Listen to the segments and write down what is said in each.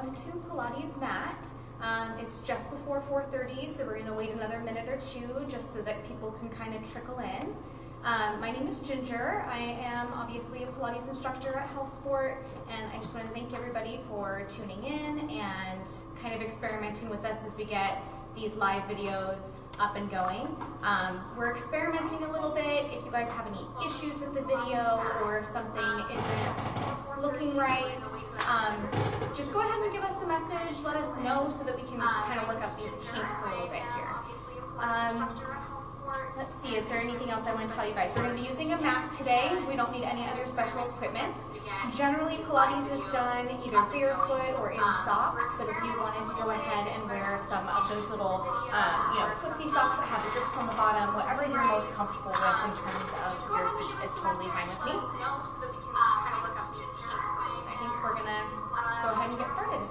welcome to Pilates mat. It's just before 4:30, so we're gonna wait another minute or two just so that people can kind of trickle in. My name is Ginger. I am obviously a Pilates instructor at Health Sport, and I just want to thank everybody for tuning in and kind of experimenting with us as we get these live videos up and going. We're experimenting a little bit. If you guys have any issues with the video or if something isn't looking right, just go ahead and give us a message, let us know so that we can kind of work out these kinks a little bit here. Let's see, is there anything else I want to tell you guys? We're going to be using a mat today. We don't need any other special equipment. Generally, Pilates is done either barefoot or in socks, but if you wanted to go ahead and wear some of those little, footsie socks that have the grips on the bottom, whatever you're most comfortable with in terms of your feet is totally fine with me. I think we're going to go ahead and get started.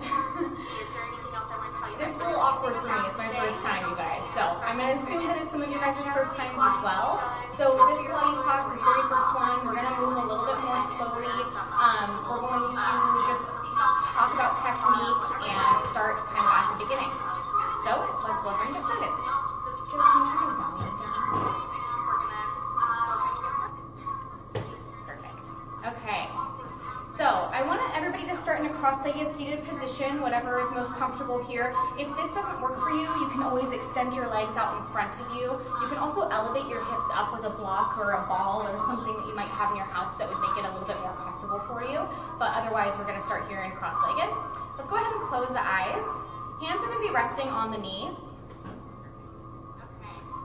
This is a little awkward for me. It's my first time, you guys. So I'm going to assume that it's some of you guys' first times as well. So this Pilates class, this very first one, we're going to move a little bit more slowly. We're going to just talk about technique and start kind of at the beginning. So let's go ahead and get started. Joe, can you turn the volume down? Perfect. Okay. So I want everybody to start in a cross-legged seated position, whatever is most comfortable here. If this doesn't work for you, you can always extend your legs out in front of you. You can also elevate your hips up with a block or a ball or something that you might have in your house that would make it a little bit more comfortable for you. But otherwise, we're going to start here in cross-legged. Let's go ahead and close the eyes. Hands are going to be resting on the knees.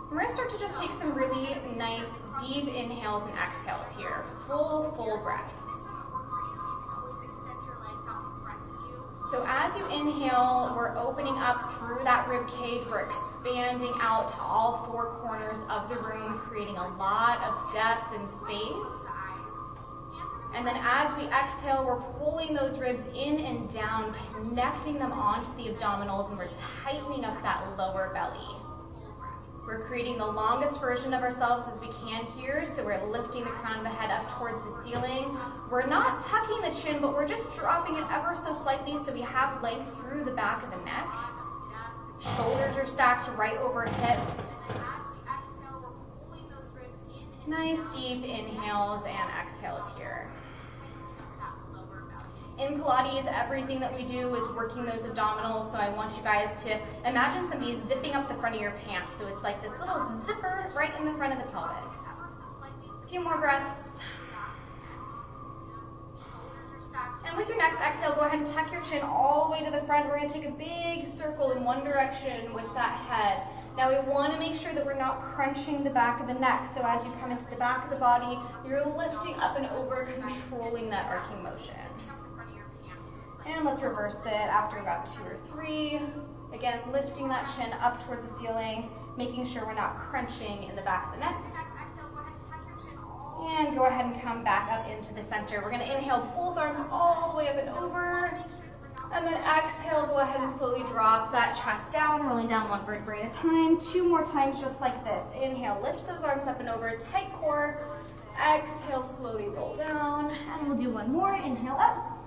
We're going to start to just take some really nice deep inhales and exhales here. Full breaths. So as you inhale, we're opening up through that rib cage. We're expanding out to all four corners of the room, creating a lot of depth and space. And then as we exhale, we're pulling those ribs in and down, connecting them onto the abdominals, and we're tightening up that lower belly. We're creating the longest version of ourselves as we can here, so we're lifting the crown of the head up towards the ceiling. We're not tucking the chin, but we're just dropping it ever so slightly so we have length through the back of the neck. Shoulders are stacked right over hips. Nice deep inhales and exhales here. In Pilates, everything that we do is working those abdominals, so I want you guys to imagine somebody zipping up the front of your pants. So it's like this little zipper right in the front of the pelvis. A few more breaths. And with your next exhale, go ahead and tuck your chin all the way to the front. We're going to take a big circle in one direction with that head. Now we want to make sure that we're not crunching the back of the neck. So as you come into the back of the body, you're lifting up and over, controlling that arcing motion. And let's reverse it after about 2 or 3. Again, lifting that chin up towards the ceiling, making sure we're not crunching in the back of the neck. And go ahead and come back up into the center. We're going to inhale both arms all the way up and over. And then exhale, go ahead and slowly drop that chest down, rolling down one vertebrae at a time. 2 more times just like this. Inhale, lift those arms up and over, tight core. Exhale, slowly roll down. And we'll do one more. Inhale up.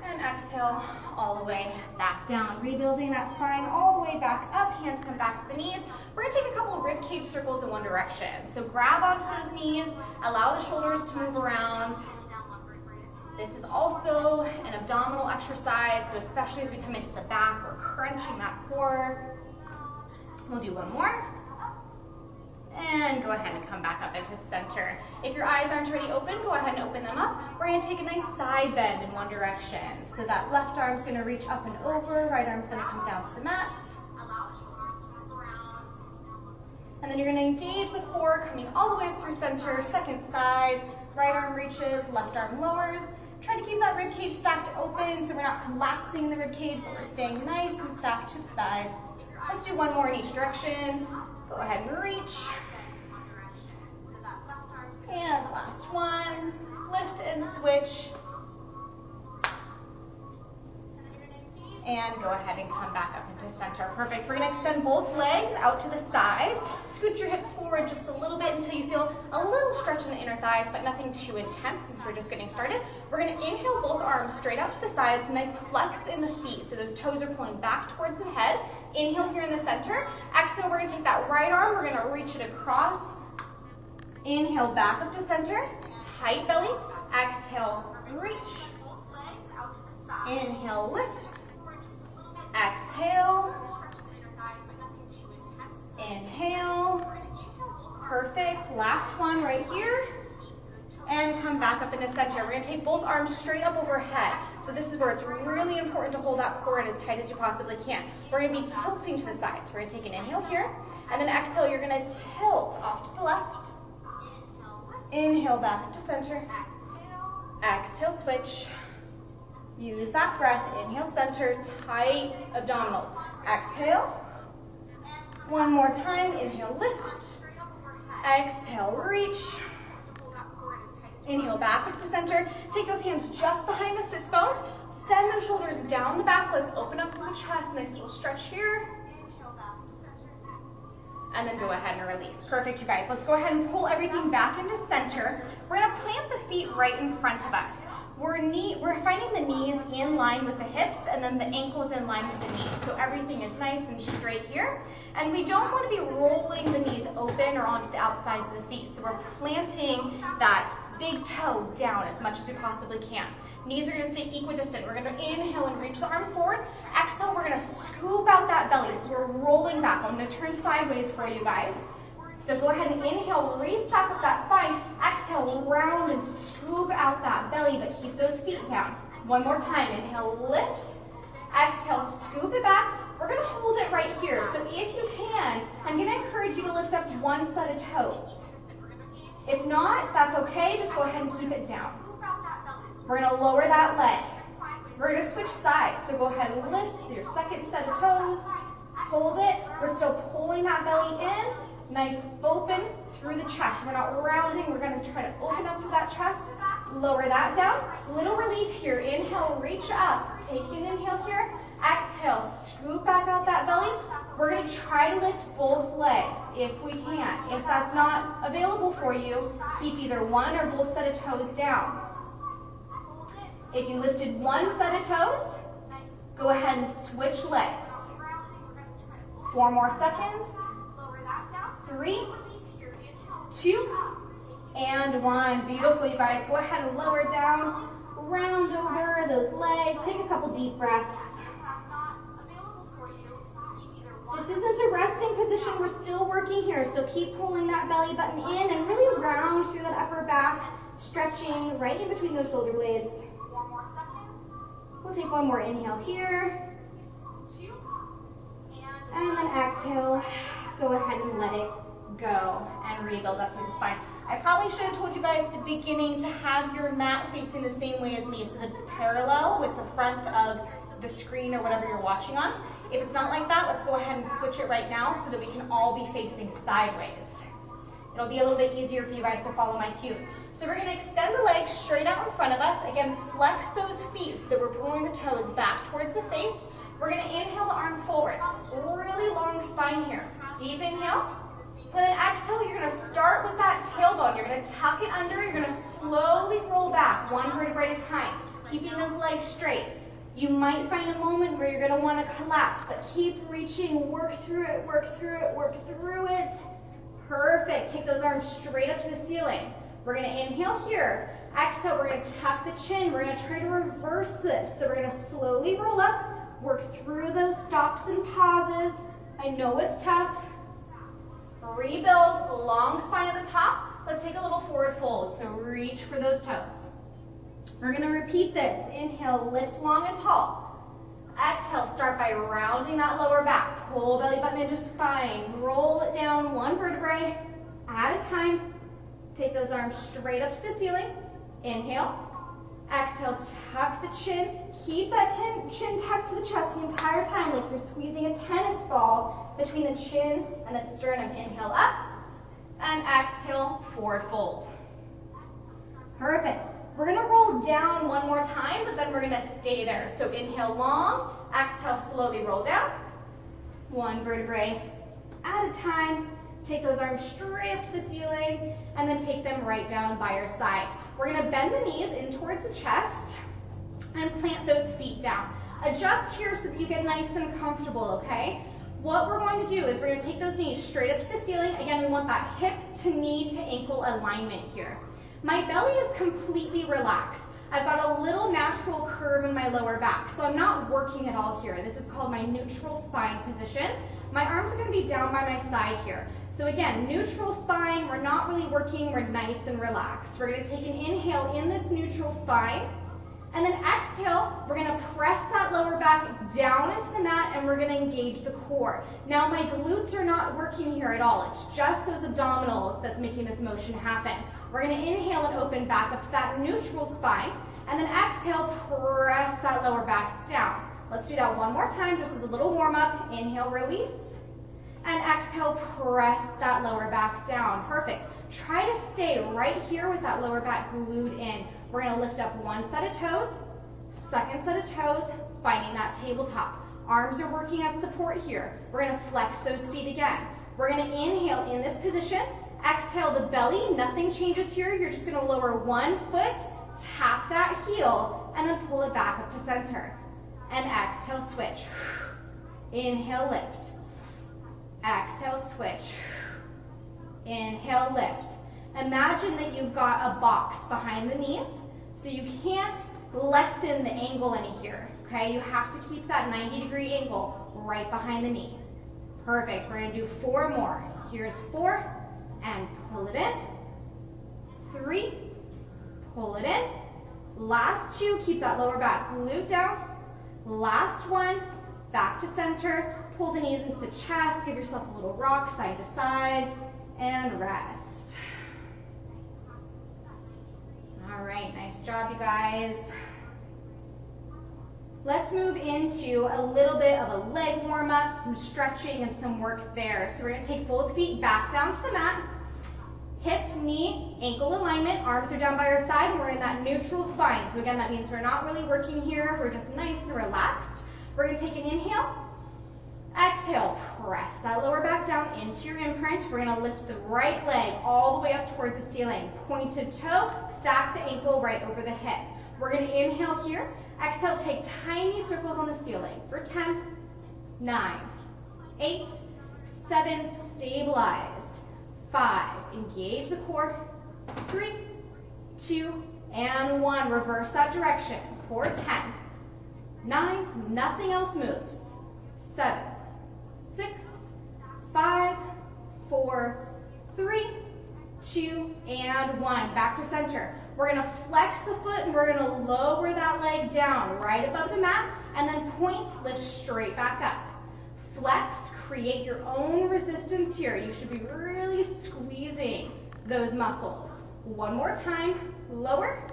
And exhale all the way back down, rebuilding that spine all the way back up. Hands come back to the knees. We're going to take a couple of rib cage circles in one direction. So grab onto those knees, allow the shoulders to move around. This is also an abdominal exercise, so especially as we come into the back, we're crunching that core. We'll do one more. And go ahead and come back up into center. If your eyes aren't already open, go ahead and open them up. We're going to take a nice side bend in one direction. So that left arm's going to reach up and over, right arm's going to come down to the mat. And then you're going to engage the core, coming all the way up through center, second side. Right arm reaches, left arm lowers. Try to keep that rib cage stacked open so we're not collapsing the rib cage, but we're staying nice and stacked to the side. Let's do one more in each direction. Go ahead and reach. And last one, lift and switch. And go ahead and come back up into center. Perfect. We're going to extend both legs out to the sides. Scoot your hips forward just a little bit until you feel a little stretch in the inner thighs, but nothing too intense since we're just getting started. We're going to inhale both arms arms straight out to the sides, nice flex in the feet. So those toes are pulling back towards the head. Inhale here in the center. Exhale, we're gonna take that right arm, we're gonna reach it across. Inhale, back up to center, tight belly. Exhale, reach. Inhale, lift. Exhale. Inhale. Perfect. Last one right here. And come back up into center. We're gonna take both arms straight up overhead. So this is where it's really important to hold that core in as tight as you possibly can. We're gonna be tilting to the sides. We're gonna take an inhale here, and then exhale, you're gonna tilt off to the left. Inhale, back up to center. Exhale, switch. Use that breath. Inhale, center, tight abdominals. Exhale. One more time. Inhale, lift. Exhale, reach. Inhale, back up to center. Take those hands just behind the sits bones. Send those shoulders down the back. Let's open up through the chest. Nice little stretch here. And then go ahead and release. Perfect, you guys. Let's go ahead and pull everything back into center. We're gonna plant the feet right in front of us. We're finding the knees in line with the hips, and then the ankles in line with the knees. So everything is nice and straight here. And we don't want to be rolling the knees open or onto the outsides of the feet. So we're planting that big toe down as much as we possibly can. Knees are going to stay equidistant. We're going to inhale and reach the arms forward. Exhale, we're going to scoop out that belly. So we're rolling back. I'm going to turn sideways for you guys. So go ahead and inhale, re-stack up that spine. Exhale, round and scoop out that belly, but keep those feet down. One more time. Inhale, lift. Exhale, scoop it back. We're going to hold it right here. So if you can, I'm going to encourage you to lift up one set of toes. If not, that's okay. Just go ahead and keep it down. We're going to lower that leg. We're going to switch sides. So go ahead and lift your second set of toes. Hold it. We're still pulling that belly in. Nice open through the chest. We're not rounding. We're going to try to open up through that chest. Lower that down. Little relief here. Inhale, reach up. Take an inhale here. Exhale, scoop back out that belly. We're going to try to lift both legs if we can. If that's not available for you, keep either one or both set of toes down. If you lifted one set of toes, go ahead and switch legs. 4 more seconds. 3, 2, and 1. Beautiful, you guys. Go ahead and lower down, round over those legs. Take a couple deep breaths. This isn't a resting position. We're still working here, so keep pulling that belly button in and really round through that upper back, stretching right in between those shoulder blades. We'll take one more inhale here. And then exhale. Go ahead and let it go and rebuild up through the spine. I probably should have told you guys at the beginning to have your mat facing the same way as me so that it's parallel with the front of the screen or whatever you're watching on. If it's not like that, let's go ahead and switch it right now so that we can all be facing sideways. It'll be a little bit easier for you guys to follow my cues. So we're going to extend the legs straight out in front of us. Again, flex those feet so that we're pulling the toes back towards the face. We're going to inhale the arms forward. Really long spine here. Deep inhale. And then exhale, you're going to start with that tailbone. You're going to tuck it under. You're going to slowly roll back, one vertebrae at a time, keeping those legs straight. You might find a moment where you're going to want to collapse, but keep reaching, work through it, work through it, work through it. Perfect. Take those arms straight up to the ceiling. We're going to inhale here. Exhale, we're going to tuck the chin. We're going to try to reverse this. So we're going to slowly roll up, work through those stops and pauses. I know it's tough. Rebuild, long spine at the top. Let's take a little forward fold. So reach for those toes. We're going to repeat this. Inhale, lift long and tall. Exhale, start by rounding that lower back. Pull belly button into spine. Roll it down one vertebrae at a time. Take those arms straight up to the ceiling. Inhale. Exhale, tuck the chin. Keep that chin tucked to the chest the entire time like you're squeezing a tennis ball between the chin and the sternum. Inhale up. And exhale, forward fold. Perfect. We're going to roll down one more time, but then we're going to stay there. So inhale long, exhale slowly roll down. One vertebrae at a time. Take those arms straight up to the ceiling, and then take them right down by your sides. We're going to bend the knees in towards the chest, and plant those feet down. Adjust here so that you get nice and comfortable, okay? What we're going to do is we're going to take those knees straight up to the ceiling. Again, we want that hip to knee to ankle alignment here. My belly is completely relaxed. I've got a little natural curve in my lower back, so I'm not working at all here. This is called my neutral spine position. My arms are going to be down by my side here. So again, neutral spine, we're not really working, we're nice and relaxed. We're going to take an inhale in this neutral spine, and then exhale, we're going to press that lower back down into the mat, and we're going to engage the core. Now my glutes are not working here at all. It's just those abdominals that's making this motion happen. We're going to inhale and open back up to that neutral spine, and then exhale, press that lower back down. Let's do that one more time, just as a little warm up. Inhale, release, and exhale, press that lower back down. Perfect. Try to stay right here with that lower back glued in. We're going to lift up one set of toes, second set of toes, finding that tabletop. Arms are working as support here. We're going to flex those feet again. We're going to inhale in this position. Exhale the belly, nothing changes here. You're just going to lower one foot, tap that heel, and then pull it back up to center. And exhale, switch. Inhale, lift. Exhale, switch. Inhale, lift. Imagine that you've got a box behind the knees, so you can't lessen the angle any here, okay? You have to keep that 90-degree angle right behind the knee. Perfect. We're going to do 4 more. Here's 4, and pull it in. 3, pull it in. Last 2, keep that lower back glute down. Last 1, back to center. Pull the knees into the chest. Give yourself a little rock side to side, and rest. All right, nice job, you guys. Let's move into a little bit of a leg warm-up, some stretching and some work there. So we're going to take both feet back down to the mat. Hip, knee, ankle alignment. Arms are down by our side, and we're in that neutral spine. So again, that means we're not really working here. We're just nice and relaxed. We're going to take an inhale. Exhale, press that lower back down into your imprint. We're going to lift the right leg all the way up towards the ceiling. Pointed toe, stack the ankle right over the hip. We're going to inhale here. Exhale, take tiny circles on the ceiling for 10, 9, 8, 7, stabilize, 5, engage the core, 3, 2, and 1. Reverse that direction for 10, 9, nothing else moves, 7, 6, 5, 4, 3, 2, and 1. Back to center. We're going to flex the foot, and we're going to lower that leg down right above the mat, and then point, lift straight back up. Flex, create your own resistance here. You should be really squeezing those muscles. One more time, lower,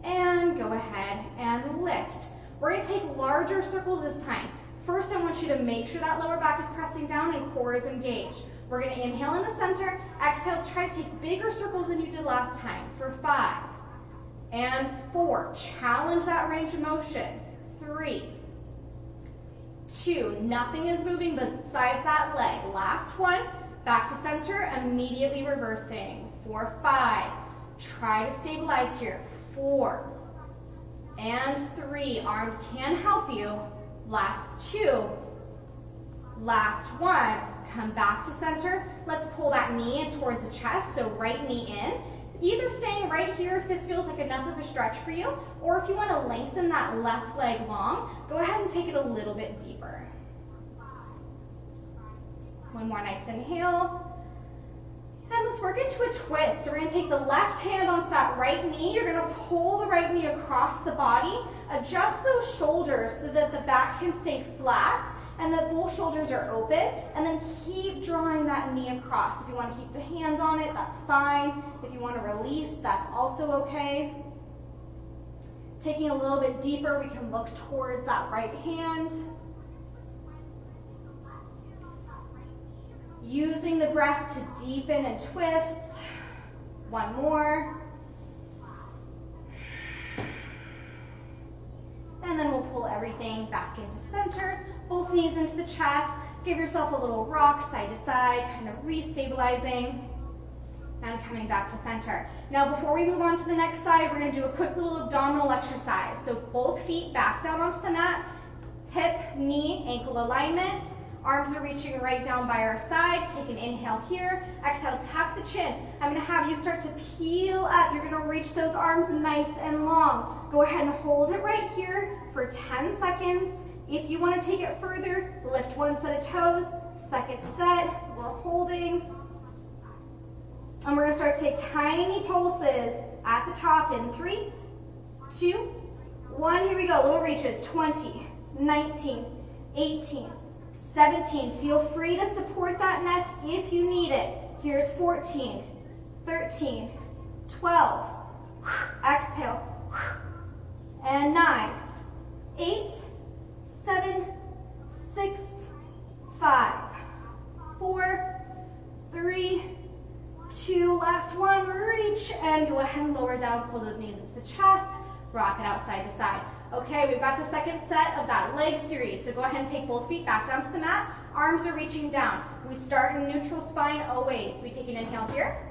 and go ahead and lift. We're going to take larger circles this time. First, I want you to make sure that lower back is pressing down and core is engaged. We're going to inhale in the center, exhale, try to take bigger circles than you did last time for 5 and 4. Challenge that range of motion. 3, 2, nothing is moving besides that leg. Last 1, back to center, immediately reversing. For 5, try to stabilize here. 4 and 3, arms can help you. Last 2, last 1, come back to center. Let's pull that knee in towards the chest, so right knee in. Either staying right here if this feels like enough of a stretch for you, or if you want to lengthen that left leg long, go ahead and take it a little bit deeper. One more nice inhale. And let's work into a twist. So we're going to take the left hand onto that right knee. You're going to pull the right knee across the body. Adjust those shoulders so that the back can stay flat and that both shoulders are open. And then keep drawing that knee across. If you want to keep the hand on it, that's fine. If you want to release, that's also okay. Taking a little bit deeper, we can look towards that right hand. Using the breath to deepen and twist. One more. And then we'll pull everything back into center. Both knees into the chest. Give yourself a little rock side to side, kind of re-stabilizing. and coming back to center. Now before we move on to the next side, we're going to do a quick little abdominal exercise. So both feet back down onto the mat, hip, knee, ankle alignment. Arms are reaching right down by our side. Take an inhale here. Exhale, tuck the chin. I'm going to have you start to peel up. You're going to reach those arms nice and long. Go ahead and hold it right here for 10 seconds. If you want to take it further, lift one set of toes. Second set, we're holding. And we're going to start to take tiny pulses at the top in 3, 2, 1. Here we go. Little reaches. 20, 19, 18, 17. Feel free to support that neck if you need it. Here's 14, 13, 12. Exhale. And 9, 8, 7, 6, 5, 4, 3, 2, last one, reach, and go ahead and lower down, pull those knees into the chest, rock it out side to side. Okay, we've got the second set of that leg series, so go ahead and take both feet back down to the mat, arms are reaching down. We start in neutral spine always. We take an inhale here,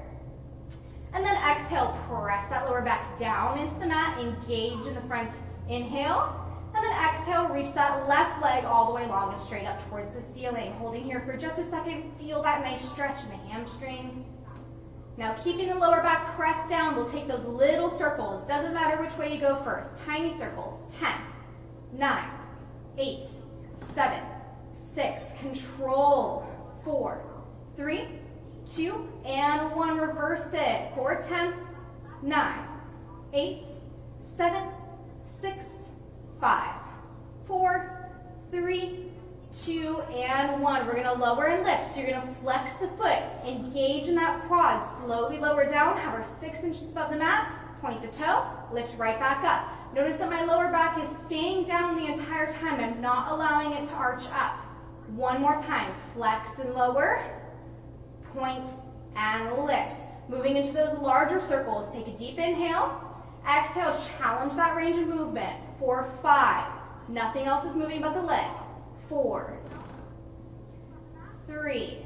and then exhale, press that lower back down into the mat, engage in the front inhale, and then exhale, reach that left leg all the way long and straight up towards the ceiling. Holding here for just a second, feel that nice stretch in the hamstring. Now keeping the lower back pressed down, we'll take those little circles. Doesn't matter which way you go first. Tiny circles. 10, 9, 8, 7, 6. Control. 4, 3, 2, and 1. Reverse it. 4, 10, 9, 8, 7, 6, 5, 4, 3, 2, and 1. We're going to lower and lift. So you're going to flex the foot, engage in that quad, slowly lower down, have her 6 inches above the mat, point the toe, lift right back up. Notice that my lower back is staying down the entire time. I'm not allowing it to arch up. One more time, flex and lower, point and lift. Moving into those larger circles, take a deep inhale, exhale, challenge that range of movement. 4, 5, nothing else is moving but the leg. 4, 3,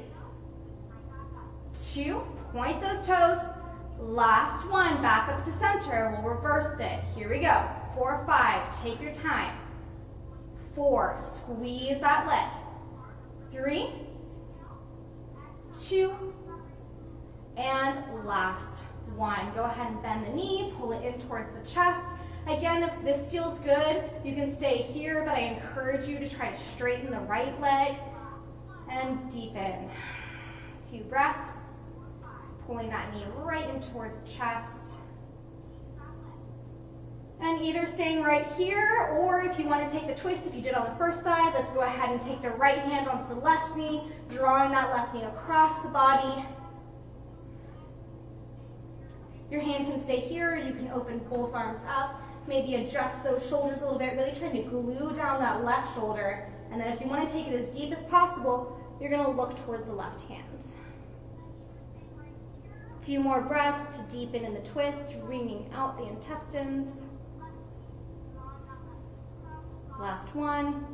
2, point those toes. Last one, back up to center. We'll reverse it. Here we go. 4, 5, take your time. 4, squeeze that leg. 3, 2, and last one. Go ahead and bend the knee, pull it in towards the chest. Again, if this feels good, you can stay here, but I encourage you to try to straighten the right leg and deepen. A few breaths, pulling that knee right in towards the chest. And either staying right here, or if you want to take the twist, if you did on the first side, let's go ahead and take the right hand onto the left knee, drawing that left knee across the body. Your hand can stay here, you can open both arms up, maybe adjust those shoulders a little bit, really trying to glue down that left shoulder. And then if you want to take it as deep as possible, you're going to look towards the left hand. A few more breaths to deepen in the twist, wringing out the intestines. Last one.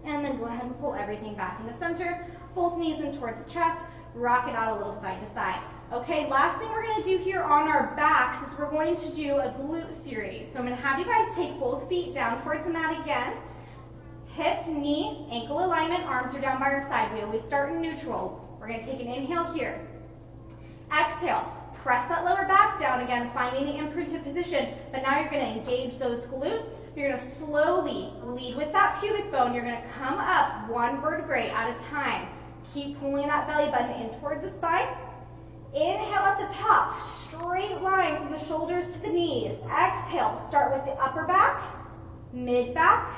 And then go ahead and pull everything back in the center, both knees in towards the chest, rock it out a little side to side. Okay, last thing we're going to do here on our backs is we're going to do a glute series. So I'm going to have you guys take both feet down towards the mat again. Hip, knee, ankle alignment, arms are down by our side. We always start in neutral. We're going to take an inhale here. Exhale, press that lower back down again, finding the imprinted position. But now you're going to engage those glutes. You're going to slowly lead with that pubic bone. You're going to come up one vertebrae at a time. Keep pulling that belly button in towards the spine. Inhale at the top, straight line from the shoulders to the knees. Exhale, start with the upper back, mid back,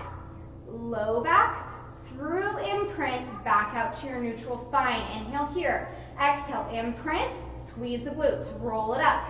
low back, through imprint, back out to your neutral spine. Inhale here. Exhale, imprint, squeeze the glutes, roll it up.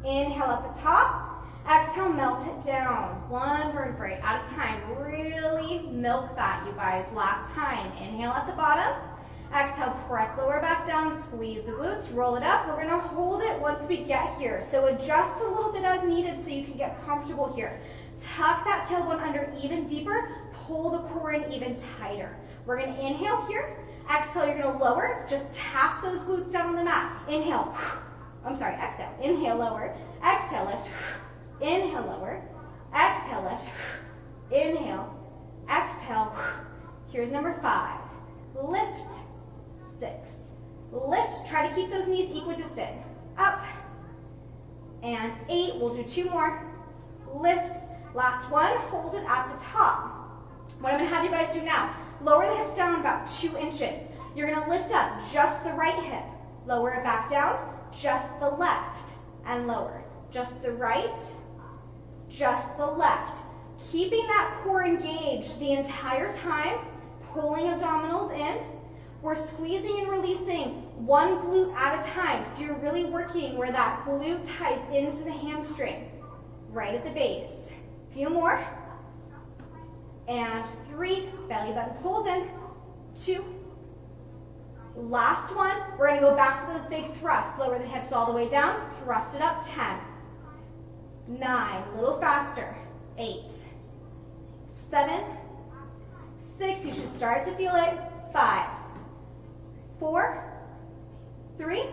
Inhale at the top, exhale, melt it down. One vertebrae at a time. Really milk that, you guys. Last time. Inhale at the bottom. Exhale, press lower back down, squeeze the glutes, roll it up. We're going to hold it once we get here. So adjust a little bit as needed so you can get comfortable here. Tuck that tailbone under even deeper. Pull the core in even tighter. We're going to inhale here. Exhale, you're gonna lower. Just tap those glutes down on the mat. Inhale. I'm sorry, exhale. Inhale, lower. Exhale, lift. Inhale, lower. Exhale, lift. Inhale. Exhale. Here's number 5. Lift. 6. Lift. Try to keep those knees equidistant. Up. And 8. We'll do 2 more. Lift. Last one. Hold it at the top. What I'm going to have you guys do now, lower the hips down about 2 inches. You're going to lift up just the right hip. Lower it back down. Just the left. And lower. Just the right. Just the left. Keeping that core engaged the entire time. Pulling abdominals in. We're squeezing and releasing one glute at a time. So you're really working where that glute ties into the hamstring. Right at the base. A few more. And 3. Belly button pulls in. 2. Last one. We're going to go back to those big thrusts. Lower the hips all the way down. Thrust it up. 10. 9. A little faster. 8. 7. 6. You should start to feel it. 5. 4. 3.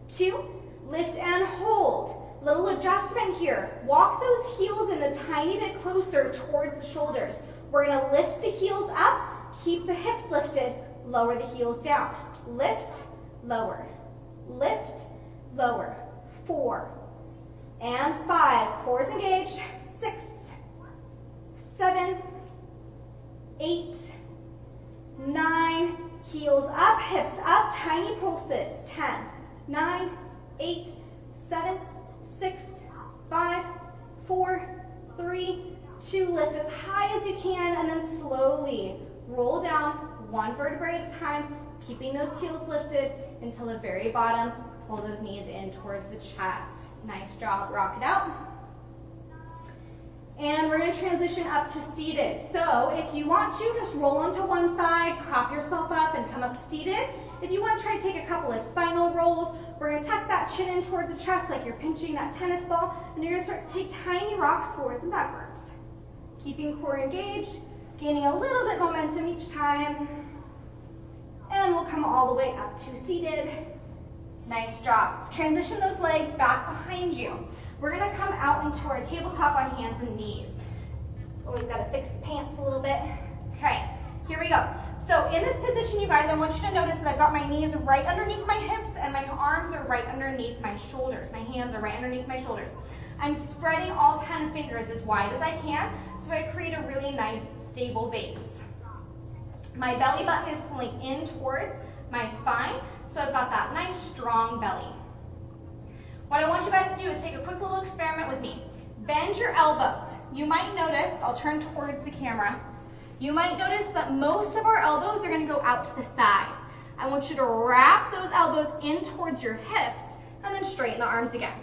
2. Lift and hold. Little adjustment here. Walk those heels in a tiny bit closer towards the shoulders. We're going to lift the heels up. Keep the hips lifted. Lower the heels down. Lift, lower. Lift, lower. 4. And 5. Core is engaged. 6. 7. 8. 9. Heels up, hips up. Tiny pulses. 10. 9. 8. 7. 6, 5, 4, 3, 2. Lift as high as you can and then slowly roll down 1 vertebrae at a time, keeping those heels lifted until the very bottom. Pull those knees in towards the chest. Nice job. Rock it out. And we're going to transition up to seated. So if you want to, just roll onto one side, prop yourself up and come up to seated. If you want to try to take a couple of spinal rolls, we're going to tuck that chin in towards the chest like you're pinching that tennis ball, and you're going to start to take tiny rocks forwards and backwards. Keeping core engaged, gaining a little bit momentum each time. And we'll come all the way up to seated. Nice job. Transition those legs back behind you. We're going to come out into our tabletop on hands and knees. Always got to fix the pants a little bit. Okay, here we go. So in this position, you guys, I want you to notice that I've got my knees right underneath my hips and my arms are right underneath my shoulders. My hands are right underneath my shoulders. I'm spreading all 10 fingers as wide as I can so I create a really nice, stable base. My belly button is pulling in towards my spine, so I've got that nice, strong belly. What I want you guys to do is take a quick little experiment with me. Bend your elbows. You might notice, I'll turn towards the camera, you might notice that most of our elbows are going to go out to the side. I want you to wrap those elbows in towards your hips and then straighten the arms again.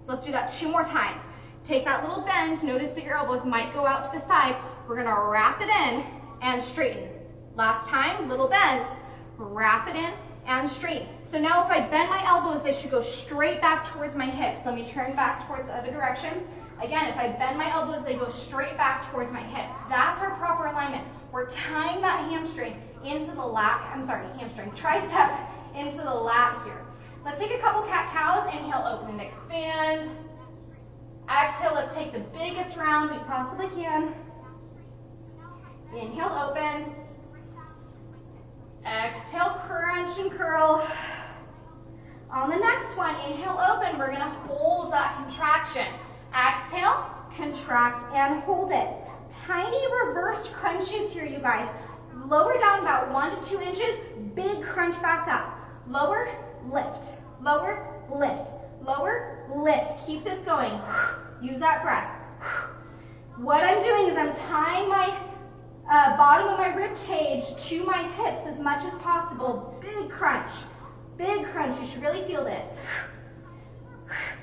Let's do that 2 more times. Take that little bend. Notice that your elbows might go out to the side. We're going to wrap it in and straighten. Last time, little bend, wrap it in and straighten. So now if I bend my elbows, they should go straight back towards my hips. Let me turn back towards the other direction. Again, if I bend my elbows, they go straight back towards my hips. That's our proper alignment. We're tying that hamstring into the tricep into the lat here. Let's take a couple cat-cows. Inhale, open and expand. Exhale, let's take the biggest round we possibly can. Inhale, open. Exhale, crunch and curl. On the next one, inhale, open. We're going to hold that contraction. Exhale, contract and hold it. Tiny reversed crunches here, you guys. Lower down about 1 to 2 inches. Big crunch back up. Lower, lift. Lower, lift. Lower, lift. Keep this going. Use that breath. What I'm doing is I'm tying my bottom of my rib cage to my hips as much as possible. Big crunch. Big crunch. You should really feel this.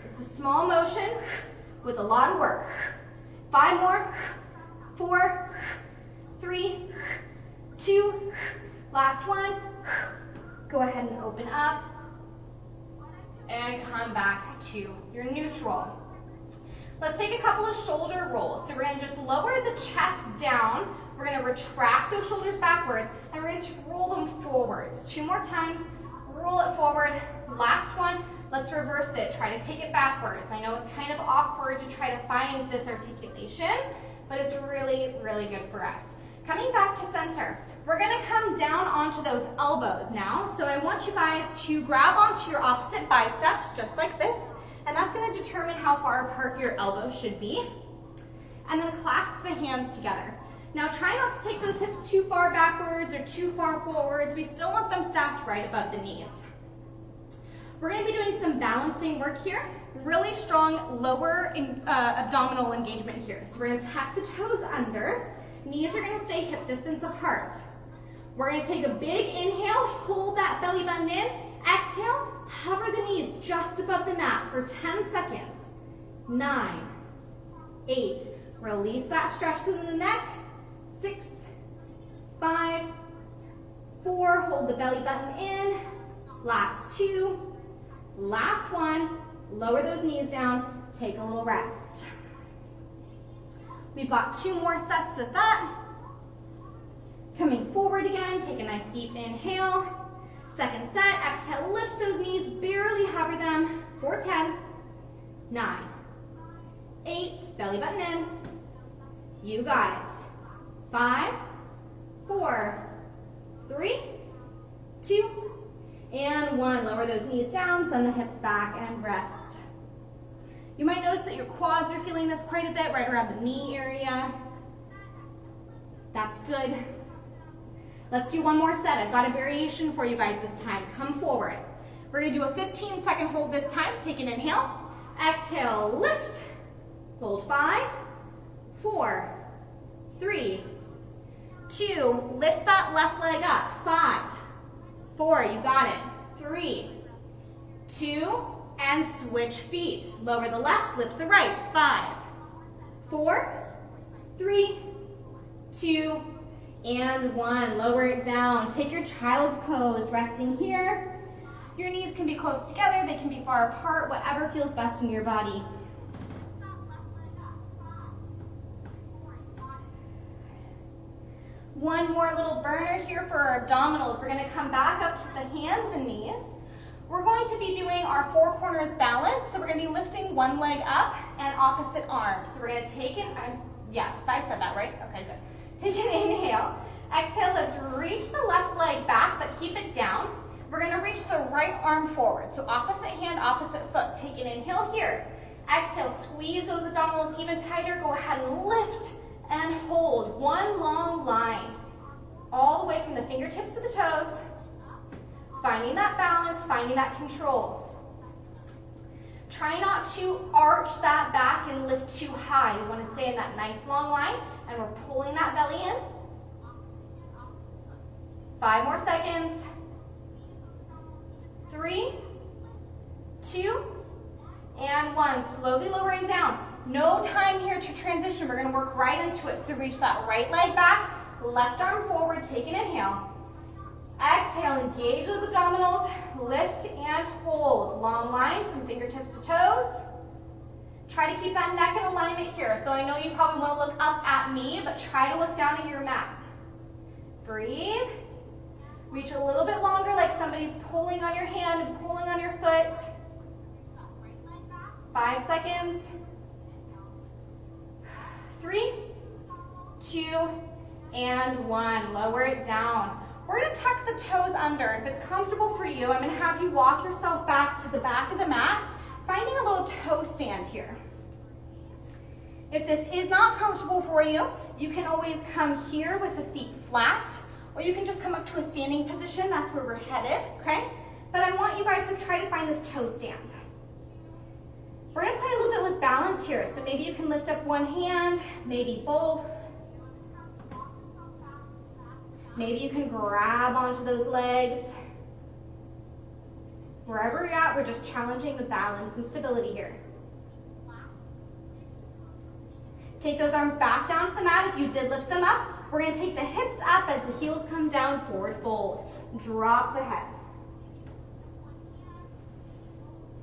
It's a small motion with a lot of work. 5 more. 4, 3, 2, last one. Go ahead and open up and come back to your neutral. Let's take a couple of shoulder rolls. So we're gonna just lower the chest down. We're gonna retract those shoulders backwards, and we're going to roll them forwards. 2 more times, roll it forward. Last one, let's reverse it. Try to take it backwards. I know it's kind of awkward to try to find this articulation, but it's really, really good for us. Coming back to center, we're gonna come down onto those elbows now. So I want you guys to grab onto your opposite biceps, just like this, and that's gonna determine how far apart your elbows should be. And then clasp the hands together. Now try not to take those hips too far backwards or too far forwards. We still want them stacked right above the knees. We're gonna be doing some balancing work here. Really strong lower abdominal engagement here. So we're gonna tuck the toes under. Knees are gonna stay hip distance apart. We're gonna take a big inhale, hold that belly button in. Exhale, hover the knees just above the mat for 10 seconds. 9, 8, release that stretch to the neck. 6, 5, 4, hold the belly button in. Last 2, last 1, lower those knees down, take a little rest. We've got 2 more sets of that. Coming forward again, take a nice deep inhale. Second set, exhale, lift those knees, barely hover them for 10, 9, 8, belly button in. You got it. 5, 4, 3, 2, and 1. Lower those knees down, send the hips back, and rest. You might notice that your quads are feeling this quite a bit, right around the knee area. That's good. Let's do 1 more set. I've got a variation for you guys this time. Come forward. We're gonna do a 15-second hold this time. Take an inhale. Exhale, lift. Hold 5, 4, 3, 2, lift that left leg up. 5, 4, you got it. 3, 2, and switch feet. Lower the left, lift the right. 5, 4, 3, 2, and 1. Lower it down. Take your child's pose, resting here. Your knees can be close together, they can be far apart, whatever feels best in your body. One more little burner here for our abdominals. We're gonna come back up to the hands and knees. We're going to be doing our 4 corners balance. So we're gonna be lifting one leg up and opposite arm. So we're gonna take it, yeah, I said that right? Okay, good. Take an inhale. Exhale, let's reach the left leg back, but keep it down. We're gonna reach the right arm forward. So opposite hand, opposite foot. Take an inhale here. Exhale, squeeze those abdominals even tighter. Go ahead and lift and hold. One long line. All the way from the fingertips to the toes. Finding that balance, finding that control. Try not to arch that back and lift too high. You want to stay in that nice long line, and we're pulling that belly in. 5 more seconds. 3, 2, and 1. Slowly lowering down. No time here to transition. We're going to work right into it. So reach that right leg back, left arm forward, take an inhale. Exhale, engage those abdominals, lift and hold. Long line from fingertips to toes. Try to keep that neck in alignment here. So I know you probably want to look up at me, but try to look down at your mat. Breathe. Reach a little bit longer, like somebody's pulling on your hand and pulling on your foot. 5 seconds. 3, 2, and 1. Lower it down. We're going to tuck the toes under. If it's comfortable for you, I'm going to have you walk yourself back to the back of the mat, finding a little toe stand here. If this is not comfortable for you, you can always come here with the feet flat, or you can just come up to a standing position. That's where we're headed, okay? But I want you guys to try to find this toe stand. We're going to play a little bit with balance here. So maybe you can lift up one hand, maybe both. Maybe you can grab onto those legs. Wherever you're at, we're just challenging the balance and stability here. Take those arms back down to the mat if you did lift them up. We're going to take the hips up as the heels come down, forward fold. Drop the head.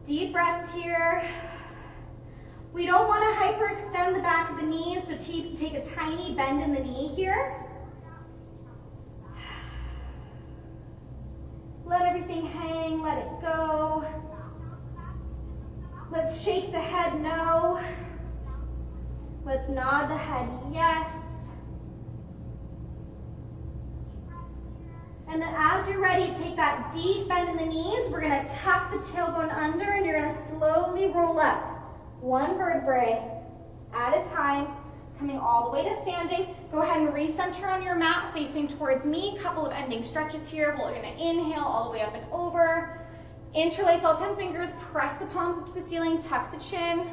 Deep breaths here. We don't want to in the back of the knees, so take a tiny bend in the knee here. Let everything hang, let it go. Let's shake the head no. Let's nod the head yes. And then as you're ready, take that deep bend in the knees. We're gonna tuck the tailbone under and you're gonna slowly roll up. One vertebrae at a time, coming all the way to standing. Go ahead and recenter on your mat, facing towards me. Couple of ending stretches here. We're gonna inhale all the way up and over. Interlace all 10 fingers, press the palms up to the ceiling, tuck the chin.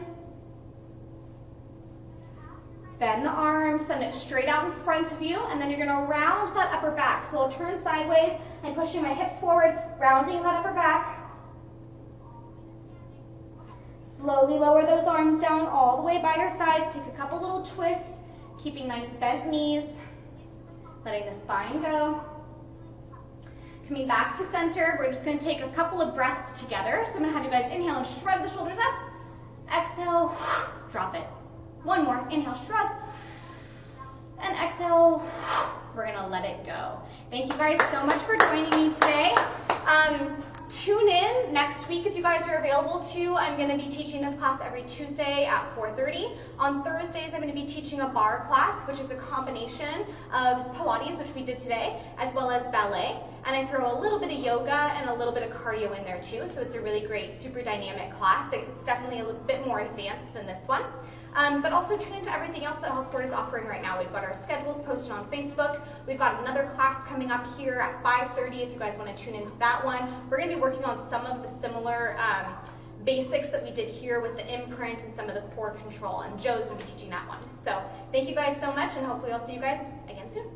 Bend the arms, send it straight out in front of you, and then you're gonna round that upper back. So I'll turn sideways and pushing my hips forward, rounding that upper back. Slowly lower those arms down all the way by your sides. Take a couple little twists, keeping nice bent knees, letting the spine go. Coming back to center, we're just gonna take a couple of breaths together. So I'm gonna have you guys inhale and shrug the shoulders up. Exhale, drop it. One more, inhale, shrug. And exhale, we're gonna let it go. Thank you guys so much for joining me today. Tune in next week if you guys are available to. I'm gonna be teaching this class every Tuesday at 4:30. On Thursdays, I'm gonna be teaching a barre class, which is a combination of Pilates, which we did today, as well as ballet. And I throw a little bit of yoga and a little bit of cardio in there too. So it's a really great, super dynamic class. It's definitely a little bit more advanced than this one. But also tune into everything else that Sport is offering right now. We've got our schedules posted on Facebook. We've got another class coming up here at 5:30 if you guys want to tune into that one. We're going to be working on some of the similar basics that we did here with the imprint and some of the core control, and Joe's going to be teaching that one. So thank you guys so much, and hopefully I'll see you guys again soon.